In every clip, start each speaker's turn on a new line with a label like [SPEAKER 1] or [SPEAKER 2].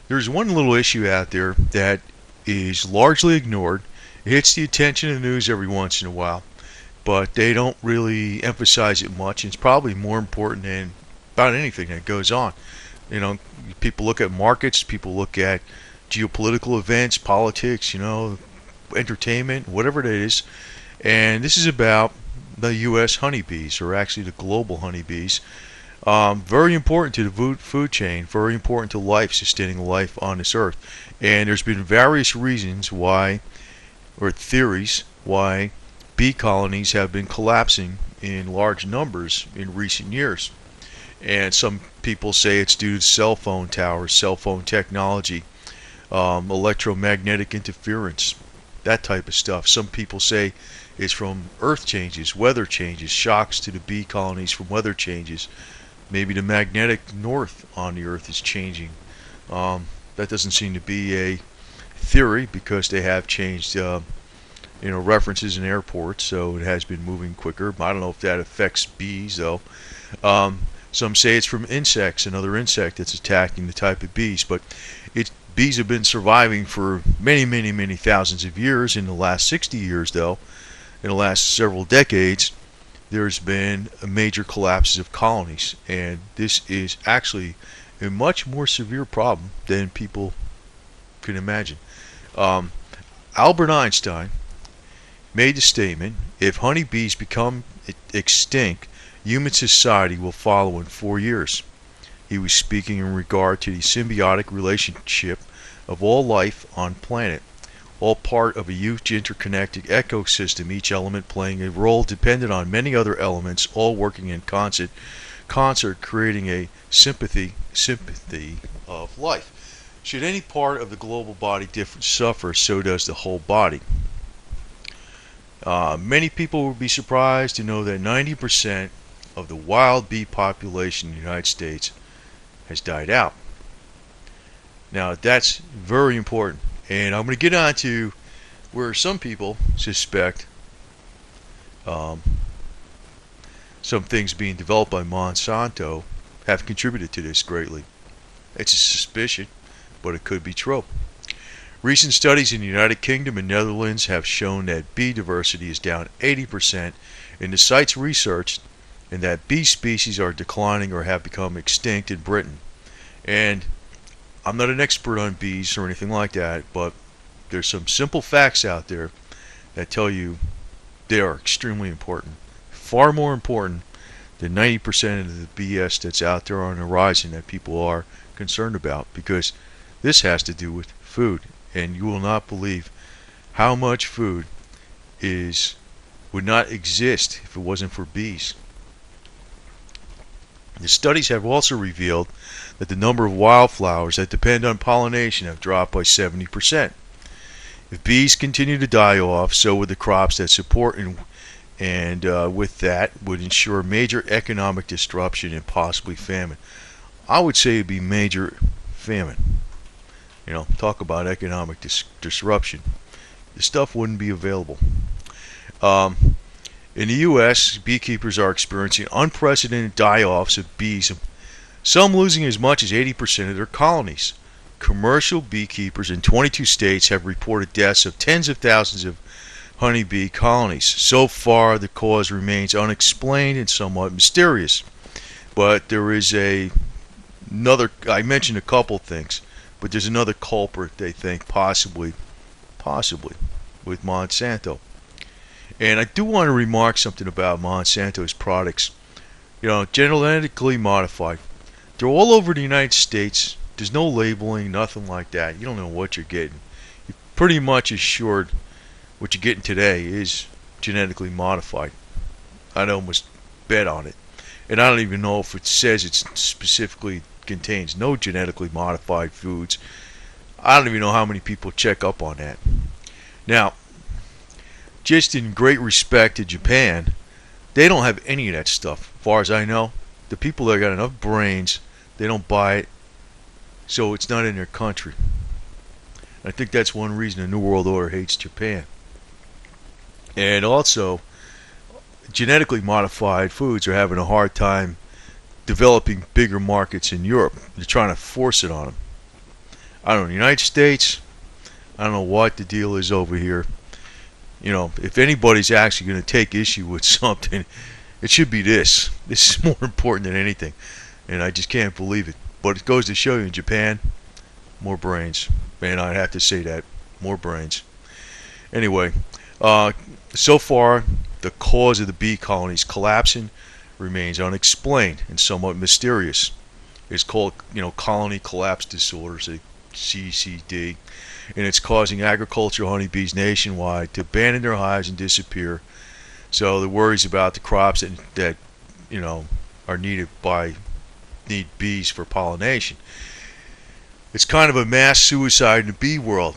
[SPEAKER 1] There's one little issue out there that is largely ignored. It hits the attention of the news every once in a while, but they don't really emphasize it much. It's probably more important than about anything that goes on. You know, people look at markets, people look at geopolitical events, politics, entertainment, whatever it is. And this is about the U.S. honeybees, or actually the global honeybees. Very important to the food chain, very important to life, sustaining life on this earth. And there's been various reasons why, or theories, why bee colonies have been collapsing in large numbers in recent years. And some people say it's due to cell phone towers, cell phone technology, electromagnetic interference, that type of stuff. Some people say it's from earth changes, weather changes, shocks to the bee colonies from weather changes. Maybe the magnetic north on the earth is changing. That doesn't seem to be a theory because they have changed references in airports, so it has been moving quicker. I don't know if that affects bees though. Some say it's from insects, another insect that's attacking the type of bees, but bees have been surviving for many, many, many thousands of years. In the last 60 years though, in the last several decades, there's been a major collapses of colonies, and this is actually a much more severe problem than people can imagine. Albert Einstein made the statement, if honeybees become extinct, human society will follow in 4 years. He was speaking in regard to the symbiotic relationship of all life on planet, all part of a huge interconnected ecosystem, each element playing a role dependent on many other elements, all working in concert, creating a sympathy of life. Should any part of the global body suffer, so does the whole body. Many people would be surprised to know that 90% of the wild bee population in the United States has died out. Now that's very important, and I'm going to get on to where some people suspect some things being developed by Monsanto have contributed to this greatly. It's a suspicion, but it could be true. Recent studies in the United Kingdom and Netherlands have shown that bee diversity is down 80% in the sites researched, and that bee species are declining or have become extinct in Britain. And I'm not an expert on bees or anything like that, but there's some simple facts out there that tell you they are extremely important. Far more important than 90% of the BS that's out there on the horizon that people are concerned about, because this has to do with food, and you will not believe how much food would not exist if it wasn't for bees. The studies have also revealed that the number of wildflowers that depend on pollination have dropped by 70%. If bees continue to die off, so would the crops that support, and with that would ensure major economic disruption and possibly famine. I would say it'd be major famine. Talk about economic disruption. The stuff wouldn't be available. In the U.S., beekeepers are experiencing unprecedented die-offs of bees, some losing as much as 80% of their colonies. Commercial beekeepers in 22 states have reported deaths of tens of thousands of honeybee colonies. So far, the cause remains unexplained and somewhat mysterious. But there is another, I mentioned a couple things, but there's another culprit they think possibly with Monsanto. And I do want to remark something about Monsanto's products. Genetically modified. They're all over the United States. There's no labeling, nothing like that. You don't know what you're getting. You're pretty much assured what you're getting today is genetically modified. I'd almost bet on it. And I don't even know if it says it specifically contains no genetically modified foods. I don't even know how many people check up on that. Now, just in great respect to Japan, they don't have any of that stuff. As far as I know, the people that got enough brains, they don't buy it, so it's not in their country. I think that's one reason the New World Order hates Japan. And also, genetically modified foods are having a hard time developing bigger markets in Europe. They're trying to force it on them. I don't know, the United States, I don't know what the deal is over here. If anybody's actually going to take issue with something, it should be this. This is more important than anything. And I just can't believe it. But it goes to show you, in Japan, more brains. Man, I'd have to say that. More brains. Anyway, so far, the cause of the bee colonies collapsing remains unexplained and somewhat mysterious. It's called, colony collapse disorders, CCD, and it's causing agricultural honeybees nationwide to abandon their hives and disappear. So the worries about the crops that are need bees for pollination. It's kind of a mass suicide in the bee world.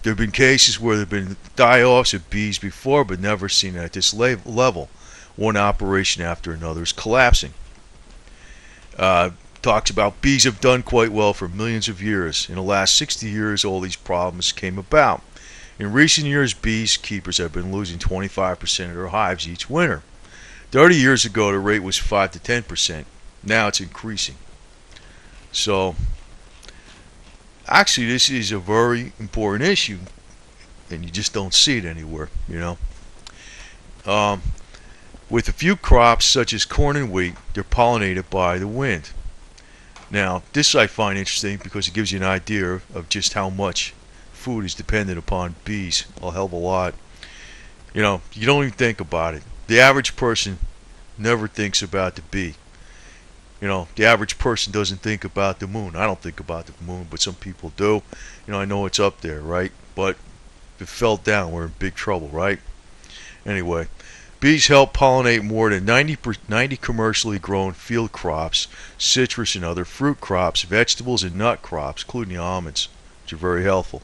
[SPEAKER 1] There have been cases where there have been die-offs of bees before, but never seen at this level. One operation after another is collapsing. Talks about bees have done quite well for millions of years. In the last 60 years, all these problems came about. In recent years, beekeepers have been losing 25% of their hives each winter. 30 years ago, the rate was 5 to 10%. Now it's increasing. So, actually, this is a very important issue, and you just don't see it anywhere, With a few crops, such as corn and wheat, they're pollinated by the wind. Now, this I find interesting because it gives you an idea of just how much food is dependent upon bees. A hell of a lot. You don't even think about it. The average person never thinks about the bee. The average person doesn't think about the moon. I don't think about the moon, but some people do. I know it's up there, right? But if it fell down, we're in big trouble, right? Anyway, bees help pollinate more than 90 commercially grown field crops, citrus and other fruit crops, vegetables and nut crops, including almonds, which are very helpful.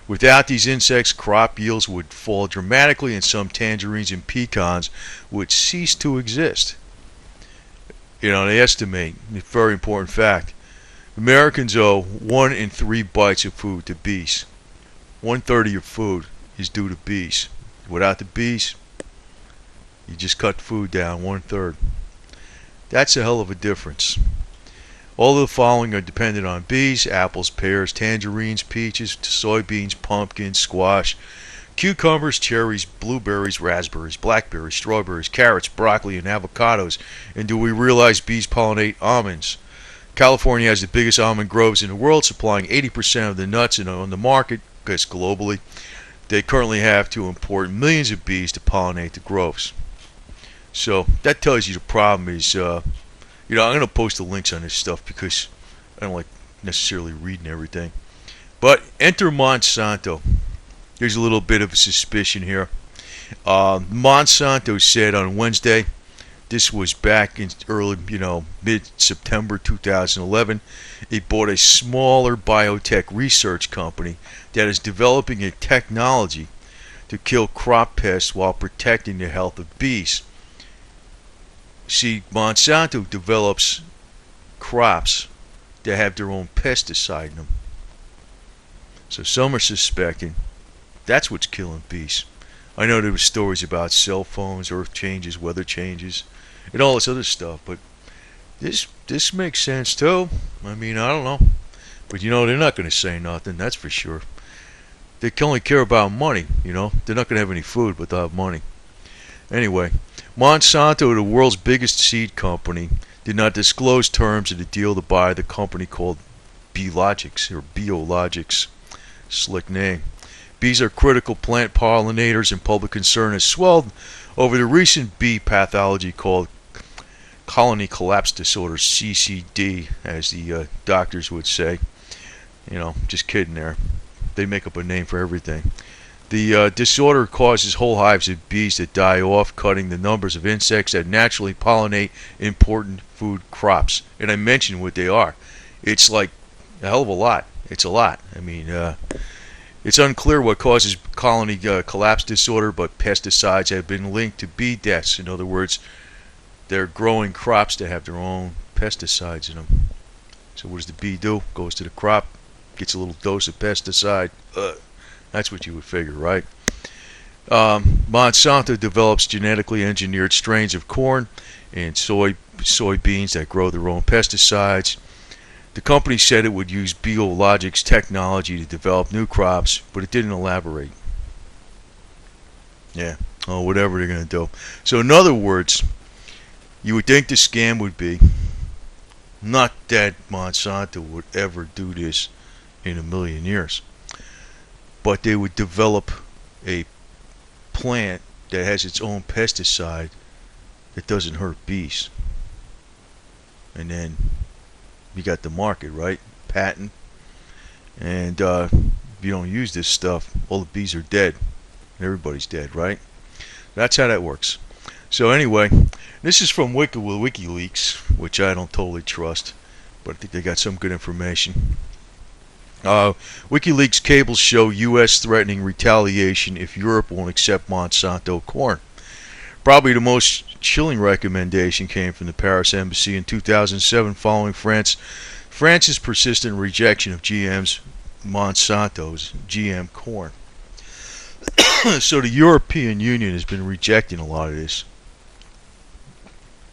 [SPEAKER 1] Without these insects, crop yields would fall dramatically, and some tangerines and pecans would cease to exist. They estimate, a very important fact, Americans owe 1 in 3 bites of food to bees. 1/3 of your food is due to bees. Without the bees, you just cut food down 1/3. That's a hell of a difference. All of the following are dependent on bees: apples, pears, tangerines, peaches, soybeans, pumpkins, squash, cucumbers, cherries, blueberries, raspberries, blackberries, strawberries, carrots, broccoli, and avocados. And do we realize bees pollinate almonds? California has the biggest almond groves in the world, supplying 80% of the nuts on the market, because globally they currently have to import millions of bees to pollinate the groves. So that tells you the problem is, I'm going to post the links on this stuff because I don't like necessarily reading everything. But enter Monsanto. There's a little bit of a suspicion here. Monsanto said on Wednesday, this was back in early, mid-September 2011, it bought a smaller biotech research company that is developing a technology to kill crop pests while protecting the health of bees. See, Monsanto develops crops that have their own pesticide in them. So some are suspecting that's what's killing bees. I know there were stories about cell phones, earth changes, weather changes, and all this other stuff, but this makes sense too. I mean, I don't know. But they're not going to say nothing, that's for sure. They can only care about money, They're not going to have any food, but they'll have money. Anyway, Monsanto, the world's biggest seed company, did not disclose terms of the deal to buy the company called Biologics. Slick name. Bees are critical plant pollinators, and public concern has swelled over the recent bee pathology called colony collapse disorder, CCD, as the doctors would say. Just kidding there. They make up a name for everything. The disorder causes whole hives of bees that die off, cutting the numbers of insects that naturally pollinate important food crops. And I mentioned what they are. It's like a hell of a lot. It's a lot. I mean, it's unclear what causes colony collapse disorder, but pesticides have been linked to bee deaths. In other words, they're growing crops that have their own pesticides in them. So what does the bee do? Goes to the crop, gets a little dose of pesticide. That's what you would figure, right? Monsanto develops genetically engineered strains of corn and soybeans that grow their own pesticides. The company said it would use biologics technology to develop new crops, but it didn't elaborate. Yeah, oh, whatever they're going to do. So in other words, you would think the scam would be, not that Monsanto would ever do this in a million years, but they would develop a plant that has its own pesticide that doesn't hurt bees. And then you got the market, right? Patent. And if you don't use this stuff, all the bees are dead. Everybody's dead, right? That's how that works. So anyway, this is from WikiLeaks, which I don't totally trust, but I think they got some good information. WikiLeaks cables show U.S. threatening retaliation if Europe won't accept Monsanto corn. Probably the most chilling recommendation came from the Paris embassy in 2007 following France's persistent rejection of Monsanto's GM corn. So the European Union has been rejecting a lot of this,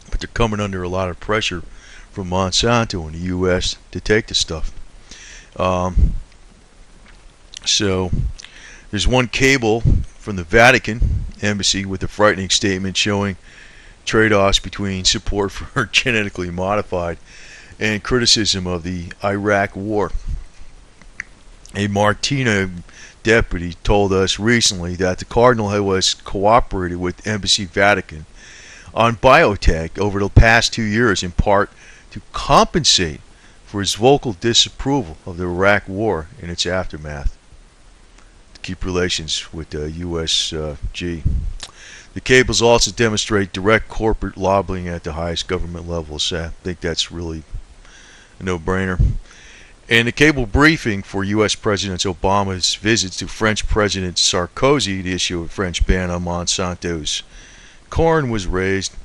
[SPEAKER 1] but they're coming under a lot of pressure from Monsanto in the U.S. to take the stuff. So there's one cable from the Vatican embassy with a frightening statement showing trade-offs between support for genetically modified and criticism of the Iraq war. A Martina deputy told us recently that the Cardinal has cooperated with Embassy Vatican on biotech over the past 2 years, in part to compensate for his vocal disapproval of the Iraq war and its aftermath, to keep relations with the USG. The cables also demonstrate direct corporate lobbying at the highest government levels. I think that's really a no-brainer. And the cable briefing for U.S. President Obama's visits to French President Sarkozy to issue a French ban on Monsanto's corn was raised.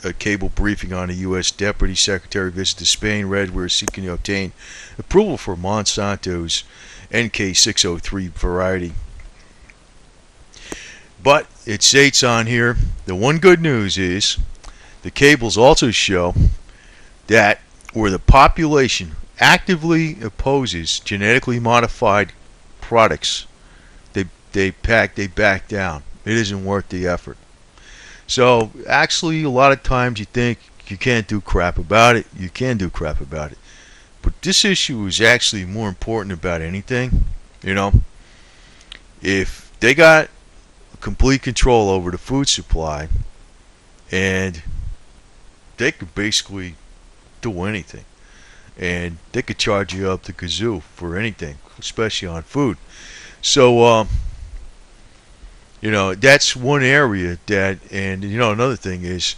[SPEAKER 1] A cable briefing on a U.S. Deputy Secretary visit to Spain read, "We're seeking to obtain approval for Monsanto's NK603 variety." But it states on here, the one good news is the cables also show that where the population actively opposes genetically modified products, they back down. It isn't worth the effort. So actually, a lot of times you think you can't do crap about it. You can do crap about it. But this issue is actually more important about anything. You know, if they got complete control over the food supply, and they could basically do anything, and they could charge you up the kazoo for anything, especially on food. So you know, that's one area that, and you know, another thing is,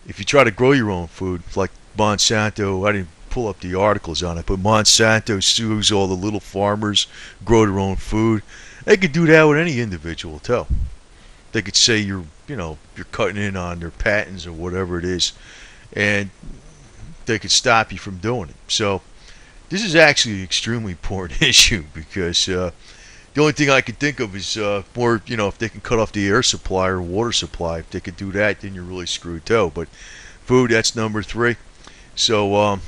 [SPEAKER 1] if you try to grow your own food, like Monsanto, I didn't pull up the articles on it, but Monsanto sues all the little farmers, grow their own food. They could do that with any individual too. They could say you're cutting in on their patents or whatever it is, and they could stop you from doing it. So this is actually an extremely important issue, because the only thing I can think of is more, if they can cut off the air supply or water supply. If they could do that, then you're really screwed too. But food, that's number 3. So,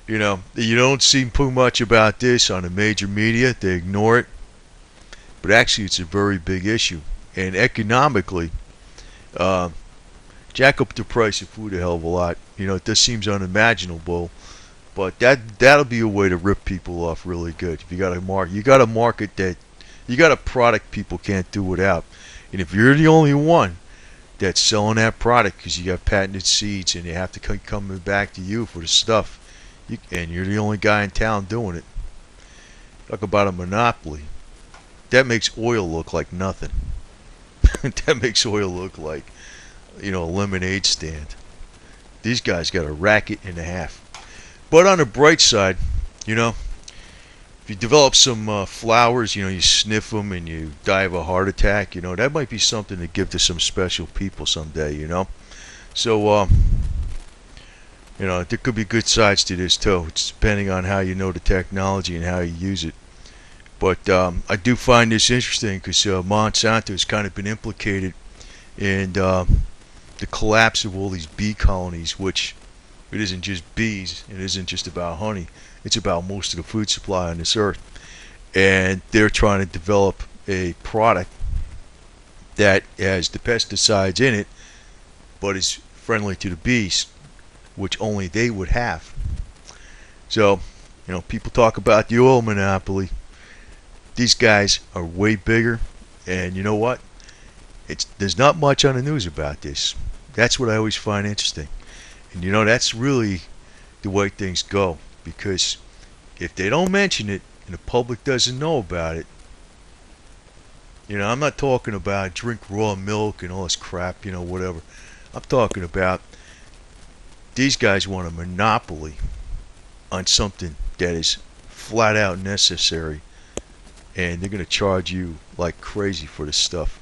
[SPEAKER 1] you don't see too much about this on the major media. They ignore it. But actually, it's a very big issue. And economically, jack up the price of food a hell of a lot. It just seems unimaginable. But that'll be a way to rip people off really good. If you got a market that you got a product people can't do without, and if you're the only one that's selling that product because you got patented seeds and they have to come back to you for the stuff, and you're the only guy in town doing it, talk about a monopoly. That makes oil look like nothing. That makes oil look like a lemonade stand. These guys got a racket and a half. But on the bright side, if you develop some flowers, you sniff them and you die of a heart attack, that might be something to give to some special people someday, So, there could be good sides to this too. It's depending on how you know the technology and how you use it. But I do find this interesting because Monsanto has kind of been implicated in the collapse of all these bee colonies, which It isn't just bees. It isn't just about honey. It's about most of the food supply on this earth. And they're trying to develop a product that has the pesticides in it, but is friendly to the bees, which only they would have. So, people talk about the oil monopoly. These guys are way bigger, and you know what? There's not much on the news about this. That's what I always find interesting. And that's really the way things go. Because if they don't mention it and the public doesn't know about it, I'm not talking about drink raw milk and all this crap, whatever. I'm talking about these guys want a monopoly on something that is flat out necessary, and they're going to charge you like crazy for this stuff.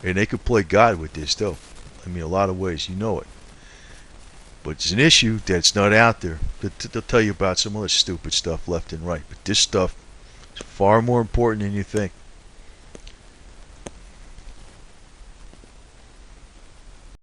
[SPEAKER 1] And they could play God with this, though. I mean, a lot of ways, you know it. But it's an issue that's not out there. They'll tell you about some other stupid stuff left and right. But this stuff is far more important than you think.